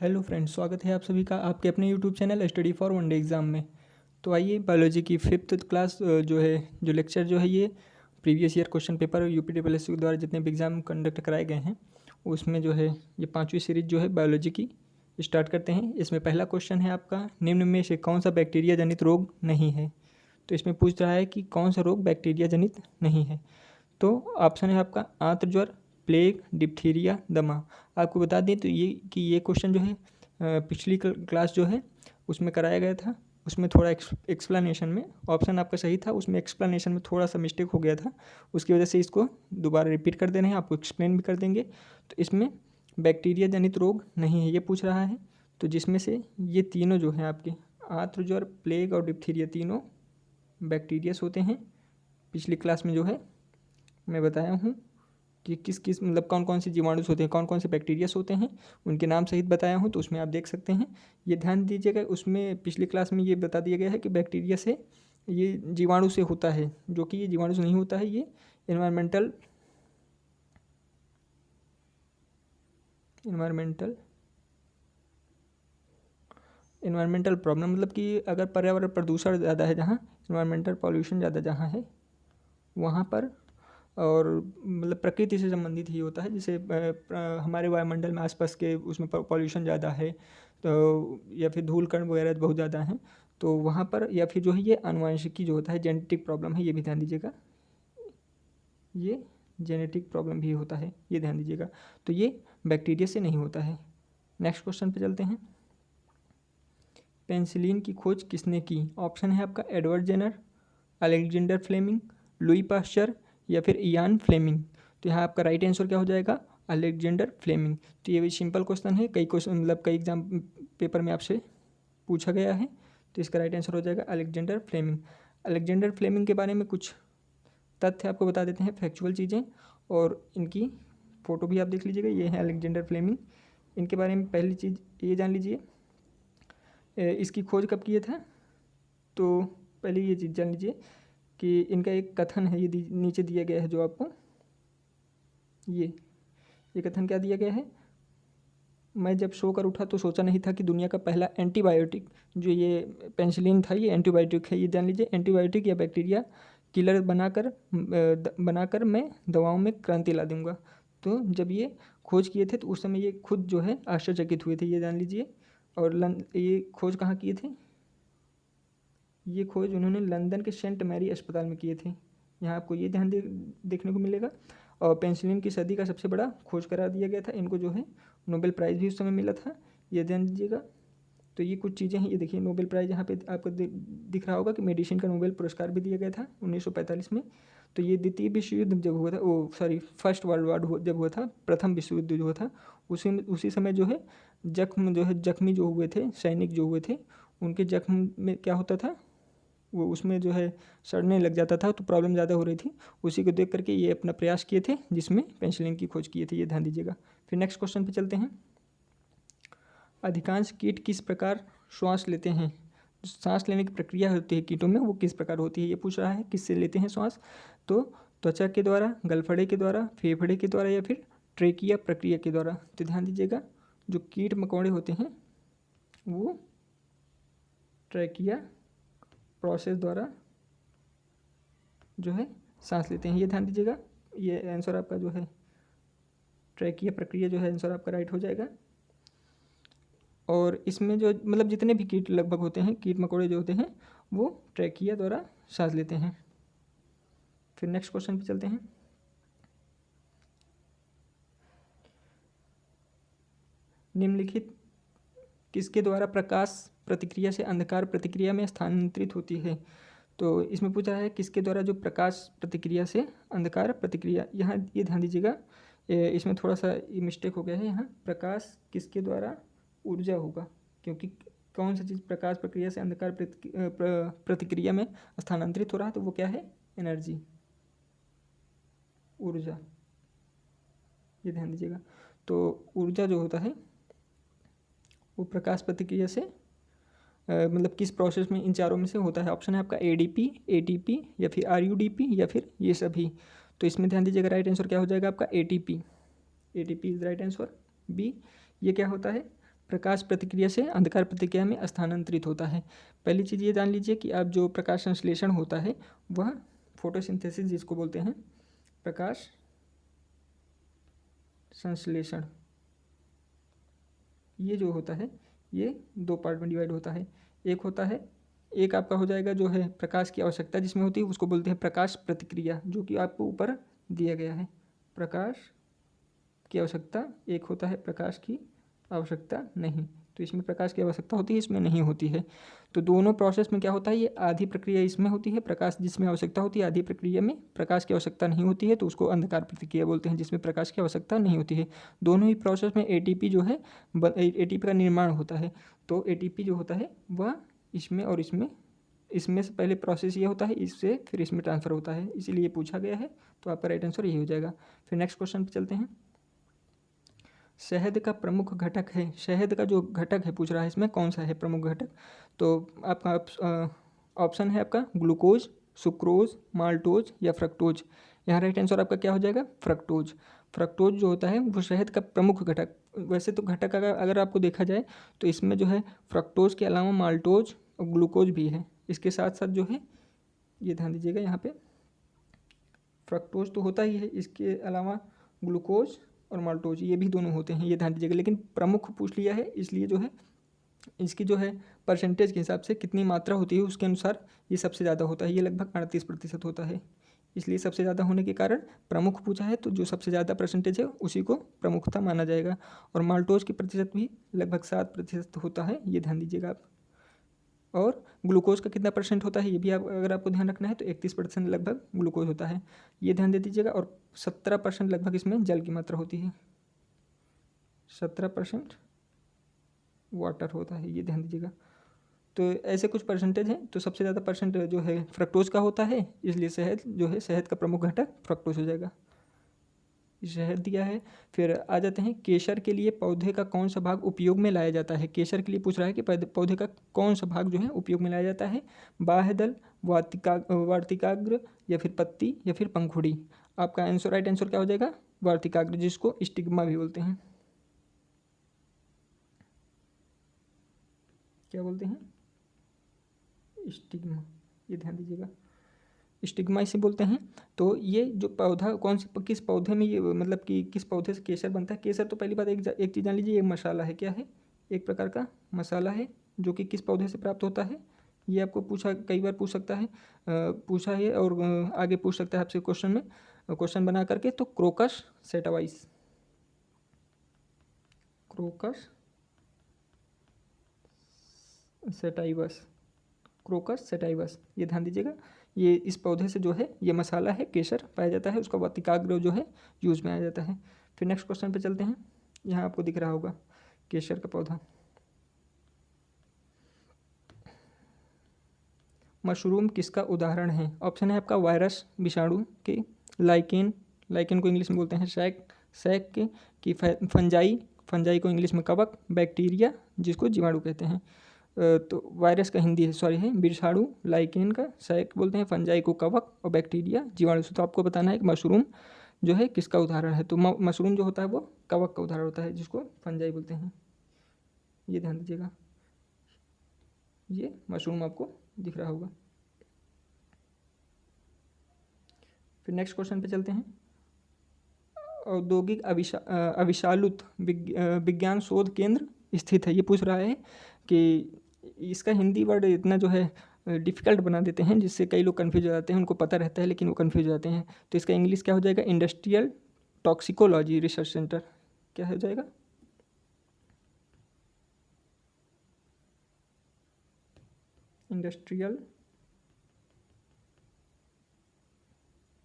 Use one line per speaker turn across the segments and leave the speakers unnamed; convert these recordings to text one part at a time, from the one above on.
Hello friends, स्वागत है आप सभी का आपके अपने YouTube channel study for one day exam में। तो आइए बायोलॉजी की फिफ्थ क्लास जो लेक्चर जो है ये प्रीवियस ईयर क्वेश्चन पेपर यूपीटीपीएससी द्वारा जितने भी एग्ज़ाम कंडक्ट कराए गए हैं उसमें जो है ये पांचवी सीरीज जो है बायोलॉजी की स्टार्ट करते हैं। इसमें पहला क्वेश्चन है आपका, निम्न में से कौन सा बैक्टीरिया जनित रोग नहीं है। तो इसमें पूछ रहा है कि कौन सा रोग बैक्टीरिया जनित नहीं है। तो ऑप्शन है आपका आंत्र ज्वर, प्लेग, डिप्थीरिया, दमा। आपको बता दें तो ये क्वेश्चन जो है पिछली क्लास जो है उसमें कराया गया था। उसमें थोड़ा एक्सप्लेनेशन में ऑप्शन आपका सही था, उसमें एक्सप्लेनेशन में थोड़ा सा मिस्टेक हो गया था। उसकी वजह से इसको दोबारा रिपीट कर दे रहे हैं, आपको एक्सप्लेन भी कर देंगे। तो इसमें बैक्टीरिया जनित रोग नहीं है ये पूछ रहा है। तो जिसमें से ये तीनों जो हैं आपके आंत्र ज्वर, प्लेग और डिप्थीरिया तीनों बैक्टीरियस होते हैं। पिछली क्लास में जो है मैं बताया हूँ कि किस किस मतलब कौन कौन से जीवाणु होते हैं, कौन कौन से बैक्टीरियास होते हैं, उनके नाम सहित बताया हूँ। तो उसमें आप देख सकते हैं, ये ध्यान दीजिएगा। उसमें पिछली क्लास में ये बता दिया गया है कि बैक्टीरिया से ये जीवाणु से होता है, जो कि ये जीवाणु से नहीं होता है। ये इन्वायरमेंटल प्रॉब्लम, मतलब कि अगर पर्यावरण प्रदूषण ज़्यादा है, जहाँ इन्वायरमेंटल पॉल्यूशन ज़्यादा जहाँ है वहाँ पर, और मतलब प्रकृति से संबंधित ही होता है। जैसे हमारे वायुमंडल में आसपास के उसमें पॉल्यूशन ज़्यादा है तो, या फिर धूल कण वगैरह बहुत ज़्यादा हैं तो वहाँ पर, या फिर जो है ये आनुवंशिकी जो होता है, जेनेटिक प्रॉब्लम है, ये भी ध्यान दीजिएगा। ये जेनेटिक प्रॉब्लम भी होता है, ये ध्यान दीजिएगा। तो ये बैक्टीरिया से नहीं होता है। नेक्स्ट क्वेश्चन पे चलते हैं। पेनिसिलिन की खोज किसने की। ऑप्शन है आपका Edward Jenner, Alexander Fleming, Louis Pasteur या फिर इयान फ्लेमिंग। तो यहाँ आपका राइट आंसर क्या हो जाएगा, अलेक्जेंडर फ्लेमिंग। तो ये भी सिंपल क्वेश्चन है, कई क्वेश्चन मतलब कई एग्जाम पेपर में आपसे पूछा गया है। तो इसका राइट आंसर हो जाएगा अलेक्जेंडर फ्लेमिंग। अलेक्जेंडर फ्लेमिंग के बारे में कुछ तथ्य आपको बता देते हैं, फैक्चुअल चीज़ें, और इनकी फ़ोटो भी आप देख लीजिएगा। ये है अलेक्जेंडर फ्लेमिंग। इनके बारे में पहली चीज़ ये जान लीजिए, इसकी खोज कब किए था। तो पहले ये चीज़ जान लीजिए कि इनका एक कथन है, ये नीचे दिया गया है जो आपको, ये कथन क्या दिया गया है। मैं जब सोकर उठा तो सोचा नहीं था कि दुनिया का पहला एंटीबायोटिक जो ये पेनिसिलिन था, ये एंटीबायोटिक है। ये जान लीजिए, एंटीबायोटिक या बैक्टीरिया किलर बनाकर मैं दवाओं में क्रांति ला दूंगा। तो जब ये खोज किए थे तो उस समय ये खुद जो है आश्चर्यचकित हुए थे, ये जान लीजिए। और ये खोज कहाँ किए थे, ये खोज उन्होंने लंदन के सेंट मैरी अस्पताल में किए थे। यहाँ आपको ये ध्यान देखने को मिलेगा। और पेनिसिलिन की सदी का सबसे बड़ा खोज करा दिया गया था। इनको जो है नोबेल प्राइज़ भी उस समय मिला था, ये ध्यान दीजिएगा। तो ये कुछ चीज़ें हैं, ये देखिए नोबेल प्राइज़ यहाँ पे आपको दिख रहा होगा कि मेडिसिन का नोबेल पुरस्कार भी दिया गया था 1945 में। तो ये द्वितीय विश्व युद्ध जब हुआ था, फर्स्ट वर्ल्ड वार जब हुआ था, प्रथम विश्व युद्ध जो हुआ था, उसी समय जो है जख्मी जो हुए थे, सैनिक जो हुए थे, उनके जख्म में क्या होता था, वो उसमें जो है सड़ने लग जाता था, तो प्रॉब्लम ज़्यादा हो रही थी। उसी को देख करके ये अपना प्रयास किए थे जिसमें पेनिसिलिन की खोज किए थे, ये ध्यान दीजिएगा। फिर नेक्स्ट क्वेश्चन पे चलते हैं। अधिकांश कीट किस प्रकार श्वास लेते हैं। सांस लेने की प्रक्रिया होती है कीटों में, वो किस प्रकार होती है ये पूछ रहा है, किससे लेते हैं श्वास। तो त्वचा के द्वारा, गलफड़े के द्वारा, फेफड़े के द्वारा या फिर ट्रेकिया प्रक्रिया के द्वारा। तो ध्यान दीजिएगा, जो कीट मकोड़े होते हैं वो ट्रेकिया प्रोसेस द्वारा जो है सांस लेते हैं, ये ध्यान दीजिएगा। ये आंसर आपका जो है ट्रेकिया प्रक्रिया जो है आंसर आपका राइट हो जाएगा। और इसमें जो मतलब जितने भी कीट लगभग होते हैं, कीट मकोड़े जो होते हैं वो ट्रेकिया द्वारा सांस लेते हैं। फिर नेक्स्ट क्वेश्चन पे चलते हैं। निम्नलिखित किसके द्वारा प्रकाश प्रतिक्रिया से अंधकार प्रतिक्रिया में स्थानांतरित होती है। तो इसमें पूछा है किसके द्वारा जो प्रकाश प्रतिक्रिया से अंधकार प्रतिक्रिया, यहाँ ये ध्यान दीजिएगा, इसमें थोड़ा सा मिस्टेक हो गया है। यहाँ प्रकाश किसके द्वारा, ऊर्जा होगा, क्योंकि कौन सा चीज़ प्रकाश प्रक्रिया से अंधकार प्रतिक्रिया में स्थानांतरित हो रहा है, तो वो क्या है, एनर्जी, ऊर्जा, ये ध्यान दीजिएगा। तो ऊर्जा जो होता है वो प्रकाश प्रतिक्रिया से मतलब किस प्रोसेस में इन चारों में से होता है। ऑप्शन है आपका एडीपी, एटीपी या फिर आरयूडीपी या फिर ये सभी। तो इसमें ध्यान दीजिएगा, राइट आंसर क्या हो जाएगा आपका ATP. ATP is right answer B. ये क्या होता है, प्रकाश प्रतिक्रिया से अंधकार प्रतिक्रिया में स्थानांतरित होता है। पहली चीज़ ये जान लीजिए कि आप जो प्रकाश संश्लेषण होता है वह फोटोसिंथेसिस जिसको बोलते हैं, प्रकाश संश्लेषण, ये जो होता है ये दो पार्ट में डिवाइड होता है। एक होता है, एक आपका हो जाएगा जो है प्रकाश की आवश्यकता जिसमें होती है उसको बोलते हैं प्रकाश प्रतिक्रिया, जो कि आपको ऊपर दिया गया है, प्रकाश की आवश्यकता। एक होता है प्रकाश की आवश्यकता नहीं, तो इसमें प्रकाश की आवश्यकता होती है, इसमें नहीं होती है। तो दोनों प्रोसेस में क्या होता है, ये आधी प्रक्रिया इसमें होती है प्रकाश जिसमें आवश्यकता होती है, आधी प्रक्रिया में प्रकाश की आवश्यकता नहीं होती है, तो उसको अंधकार प्रतिक्रिया बोलते हैं जिसमें प्रकाश की आवश्यकता नहीं होती है। दोनों ही प्रोसेस में एटीपी जो है एटीपी का निर्माण होता है। तो एटीपी जो होता है वह इसमें और इसमें से पहले प्रोसेस ये होता है, इससे फिर इसमें ट्रांसफ़र होता है, इसीलिए पूछा गया है। तो आपका राइट आंसर यही हो जाएगा। फिर नेक्स्ट क्वेश्चन पे चलते हैं। शहद का प्रमुख घटक है, शहद का जो घटक है पूछ रहा है इसमें कौन सा है प्रमुख घटक। तो आपका ऑप्शन है आपका ग्लूकोज, सुक्रोज, माल्टोज या फ्रक्टोज। यहाँ राइट आंसर आपका क्या हो जाएगा, फ्रक्टोज। फ्रक्टोज जो होता है वो शहद का प्रमुख घटक, वैसे तो घटक अगर आपको देखा जाए तो इसमें जो है फ्रक्टोज के अलावा माल्टोज और ग्लूकोज भी है। इसके साथ साथ जो है ये ध्यान दीजिएगा, यहाँ पे फ्रक्टोज तो होता ही है, इसके अलावा ग्लूकोज और माल्टोज ये भी दोनों होते हैं, ये ध्यान दीजिएगा। लेकिन प्रमुख पूछ लिया है इसलिए जो है इसकी जो है परसेंटेज के हिसाब से कितनी मात्रा होती है उसके अनुसार ये सबसे ज़्यादा होता है, ये लगभग 38% होता है। इसलिए सबसे ज़्यादा होने के कारण प्रमुख पूछा है, तो जो सबसे ज़्यादा परसेंटेज है उसी को प्रमुखता माना जाएगा। और माल्टोज की प्रतिशत भी लगभग 7% होता है, ये ध्यान दीजिएगा आप। और ग्लूकोज का कितना परसेंट होता है ये भी आप अगर आपको ध्यान रखना है, तो 31% लगभग ग्लूकोज होता है, ये ध्यान दे दीजिएगा। और 17% लगभग इसमें जल की मात्रा होती है, 17% वाटर होता है, ये ध्यान दीजिएगा। तो ऐसे कुछ परसेंटेज हैं, तो सबसे ज़्यादा परसेंट जो है फ्रक्टोज का होता है, इसलिए शहद जो है शहद का प्रमुख घटक फ्रक्टोज हो जाएगा। शहद दिया है। फिर आ जाते हैं, केसर के लिए पौधे का कौन सा भाग उपयोग में लाया जाता है। केसर के लिए पूछ रहा है कि पौधे का कौन सा भाग जो है उपयोग में लाया जाता है, बाह्यदल, वार्तिकाग्र या फिर पत्ती या फिर पंखुड़ी। आपका आंसर राइट आंसर क्या हो जाएगा, वार्तिकाग्र, जिसको स्टिग्मा भी बोलते हैं। क्या बोलते हैं, स्टिग्मा, ये ध्यान दीजिएगा, स्टिग्मा इसे बोलते हैं। तो ये जो पौधा कौन से किस पौधे में ये मतलब कि किस पौधे से केसर बनता है। केसर तो पहली बात एक चीज़ जान लीजिए, ये मसाला है, क्या है, एक प्रकार का मसाला है जो कि किस पौधे से प्राप्त होता है, ये आपको पूछा कई बार पूछ सकता है, पूछा है और आगे पूछ सकता है आपसे क्वेश्चन में, क्वेश्चन बना करके। तो crocus sativus, crocus sativus, crocus sativus, ये ध्यान दीजिएगा। ये इस पौधे से जो है ये मसाला है केसर पाया जाता है, उसका वार्तिकाग्र जो है यूज़ में आया जाता है। फिर नेक्स्ट क्वेश्चन पे चलते हैं। यहाँ आपको दिख रहा होगा केसर का पौधा। मशरूम किसका उदाहरण है। ऑप्शन है आपका वायरस, विषाणु के, लाइकेन, लाइकेन को इंग्लिश में बोलते हैं सैक, सैक के, कि फंजाई, फंजाई को इंग्लिश में कवक, बैक्टीरिया जिसको जीवाणु कहते हैं। तो वायरस का हिंदी है सॉरी है विषाणु, लाइकेन का सैक बोलते हैं, फंजाई को कवक और बैक्टीरिया जीवाणु से। तो आपको बताना है कि मशरूम जो है किसका उदाहरण है। तो मशरूम जो होता है वो कवक का उदाहरण होता है जिसको फंजाई बोलते हैं, ये ध्यान दीजिएगा। ये मशरूम आपको दिख रहा होगा। फिर नेक्स्ट क्वेश्चन पे चलते हैं। औद्योगिक अविशालुत विज्ञान शोध केंद्र स्थित है, ये पूछ रहा है कि इसका हिंदी वर्ड इतना जो है डिफ़िकल्ट बना देते हैं जिससे कई लोग कन्फ्यूज हो जाते हैं, उनको पता रहता है लेकिन वो कन्फ्यूज हो जाते हैं। तो इसका इंग्लिश क्या हो जाएगा, इंडस्ट्रियल टॉक्सिकोलॉजी रिसर्च सेंटर, क्या हो जाएगा, इंडस्ट्रियल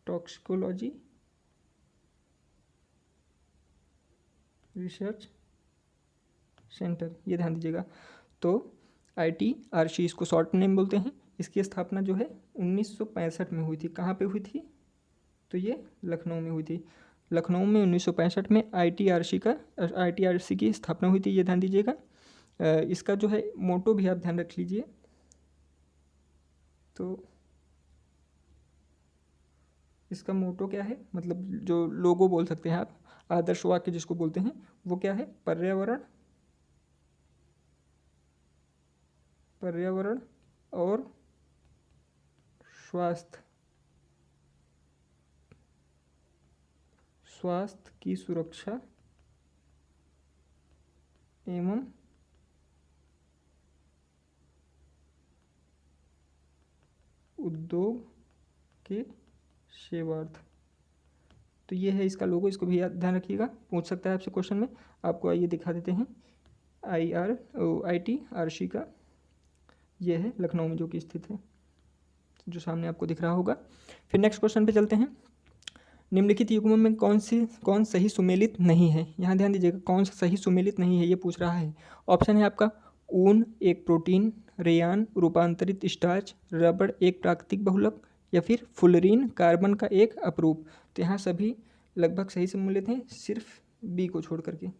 टॉक्सिकोलॉजी रिसर्च सेंटर, ये ध्यान दीजिएगा। तो ITRC इसको शॉर्ट नेम बोलते हैं। इसकी स्थापना जो है 1965 में हुई थी। कहाँ पे हुई थी, तो ये लखनऊ में हुई थी। लखनऊ में 1965 में ITRC की स्थापना हुई थी, ये ध्यान दीजिएगा। इसका जो है मोटो भी आप ध्यान रख लीजिए। तो इसका मोटो क्या है, मतलब जो लोगो बोल सकते हैं आप, आदर्श वाक्य जिसको बोलते हैं, वो क्या है, पर्यावरण पर्यावरण और स्वास्थ्य की सुरक्षा एवं उद्योग के सेवार्थ। तो ये है इसका लोगो, इसको भी ध्यान रखिएगा, पूछ सकता है आपसे क्वेश्चन में। आपको आइए दिखा देते हैं IIT का, ये है लखनऊ में जो कि स्थित है, जो सामने आपको दिख रहा होगा। फिर नेक्स्ट क्वेश्चन पे चलते हैं। निम्नलिखित युग्मों में कौन सही सुमेलित नहीं है। यहाँ ध्यान दीजिएगा, कौन सा सही सुमेलित नहीं है ये पूछ रहा है। ऑप्शन है आपका ऊन एक प्रोटीन, रेयान रूपांतरित स्टार्च, रबड़ एक प्राकृतिक बहुलक, या फिर फुलरीन कार्बन का एक अपरूप। तो यहाँ सभी लगभग सही सुमेलित हैं, सिर्फ बी को छोड़ करके,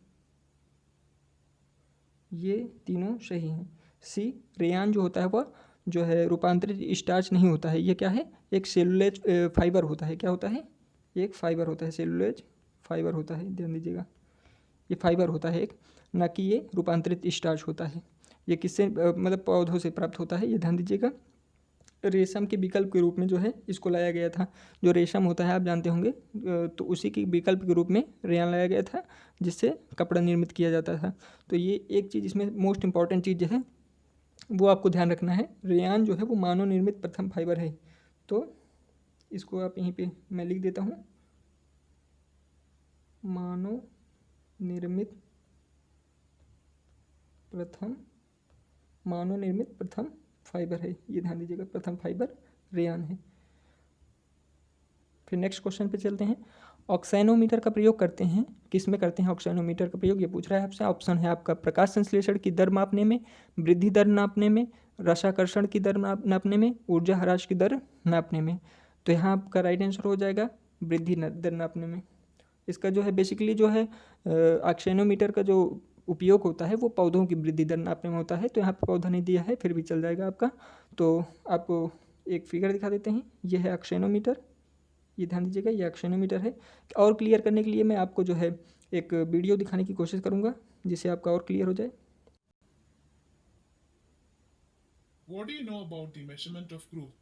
ये तीनों सही हैं। सी रेयान जो होता है वह जो है रूपांतरित स्टार्च नहीं होता है, ये क्या है, एक सेलुलोज फाइबर होता है। क्या होता है, एक फाइबर होता है, सेलुलोज फाइबर होता है, ध्यान दीजिएगा, ये फाइबर होता है एक, ना कि ये रूपांतरित स्टार्च होता है। ये किससे मतलब पौधों से प्राप्त होता है, ये ध्यान दीजिएगा। रेशम के विकल्प के रूप में जो है इसको लाया गया था। जो रेशम होता है आप जानते होंगे, तो उसी के विकल्प के रूप में रेयान लाया गया था, जिससे कपड़ा निर्मित किया जाता था। तो ये एक चीज़ इसमें मोस्ट इंपॉर्टेंट चीज़ है, वो आपको ध्यान रखना है। रेयान जो है वो मानव निर्मित प्रथम फाइबर है। तो इसको आप यहीं पे मैं लिख देता हूँ, मानव निर्मित प्रथम फाइबर है, ये ध्यान दीजिएगा, प्रथम फाइबर रेयान है। फिर नेक्स्ट क्वेश्चन पे चलते हैं। ऑक्सैनोमीटर का प्रयोग करते हैं, किस में करते हैं ऑक्सैनोमीटर का प्रयोग, ये पूछ रहा है आपसे। ऑप्शन है आपका प्रकाश संश्लेषण की दर मापने में, वृद्धि दर नापने में, रसाकर्षण की दर नापने में, ऊर्जा ह्रास की दर नापने में। तो यहाँ आपका राइट आंसर हो जाएगा वृद्धि दर नापने में। इसका जो है बेसिकली जो है ऑक्सैनोमीटर का जो उपयोग होता है वो पौधों की वृद्धि दर नापने में होता है। तो यहाँ पर पौधा नहीं दिया है, फिर भी चल जाएगा आपका। तो आपको एक फिगर दिखा देते हैं, ये है ऑक्सैनोमीटर, ये ध्यान दीजिएगा, ये ऑक्सैनोमीटर है। और क्लियर करने के लिए मैं आपको जो है एक वीडियो दिखाने की कोशिश करूँगा, जिससे आपका और क्लियर हो जाए।
What do you know about the measurement of growth?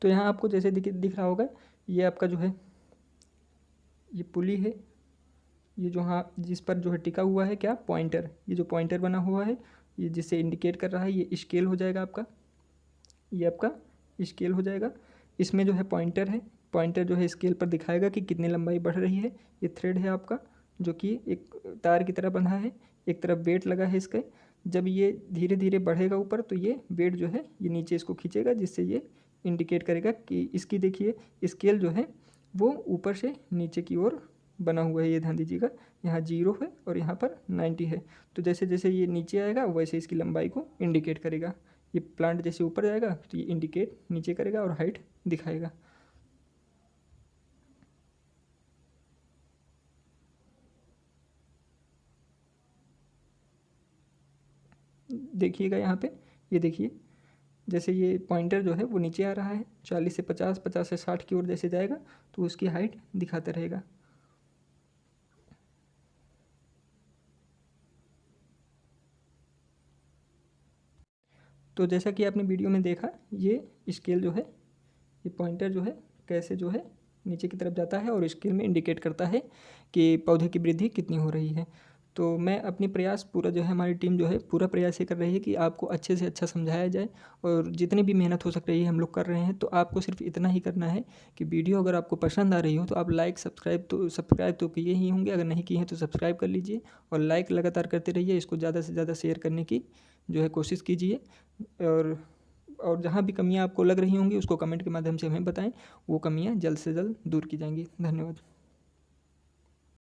तो यहाँ आपको जैसे दिख रहा होगा, ये आपका जो है ये पुली है, ये जो हाँ जिस पर जो है टिका हुआ है क्या, पॉइंटर, ये जो पॉइंटर बना हुआ है, ये जिससे इंडिकेट कर रहा है, ये स्केल हो जाएगा आपका, ये आपका स्केल हो जाएगा। इसमें जो है पॉइंटर है, पॉइंटर जो है स्केल पर दिखाएगा कि कितनी लंबाई बढ़ रही है। ये थ्रेड है आपका, जो कि एक तार की तरह बंधा है, एक तरफ वेट लगा है इसके। जब ये धीरे धीरे बढ़ेगा ऊपर, तो ये वेट जो है ये नीचे इसको खींचेगा, जिससे ये इंडिकेट करेगा कि इसकी देखिए स्केल जो है वो ऊपर से नीचे की ओर बना हुआ है, ये ध्यान दीजिएगा। यहाँ 0 है और यहाँ पर 90 है। तो जैसे जैसे ये नीचे आएगा वैसे इसकी लंबाई को इंडिकेट करेगा। ये प्लांट जैसे ऊपर जाएगा तो ये इंडिकेट नीचे करेगा और हाइट दिखाएगा। देखिएगा यहाँ पे, ये देखिए जैसे ये पॉइंटर जो है वो नीचे आ रहा है, 40 से 50, 50 से 60 की ओर जैसे जाएगा तो उसकी हाइट दिखाता रहेगा। तो जैसा कि आपने वीडियो में देखा, ये स्केल जो है, ये पॉइंटर जो है कैसे जो है नीचे की तरफ जाता है और स्केल में इंडिकेट करता है कि पौधे की वृद्धि कितनी हो रही है। तो मैं अपनी प्रयास पूरा जो है, हमारी टीम जो है पूरा प्रयास ये कर रही है कि आपको अच्छे से अच्छा समझाया जाए, और जितनी भी मेहनत हो सक रही है हम लोग कर रहे हैं। तो आपको सिर्फ इतना ही करना है कि वीडियो अगर आपको पसंद आ रही हो तो आप लाइक सब्सक्राइब तो किए ही होंगे, अगर नहीं किए हैं तो सब्सक्राइब कर लीजिए, और लाइक लगातार करते रहिए। इसको ज़्यादा से ज़्यादा शेयर करने की जो है कोशिश कीजिए, और जहाँ भी कमियाँ आपको लग रही होंगी उसको कमेंट के माध्यम से हमें बताएं, वो कमियाँ जल्द से जल्द दूर की जाएंगी। धन्यवाद।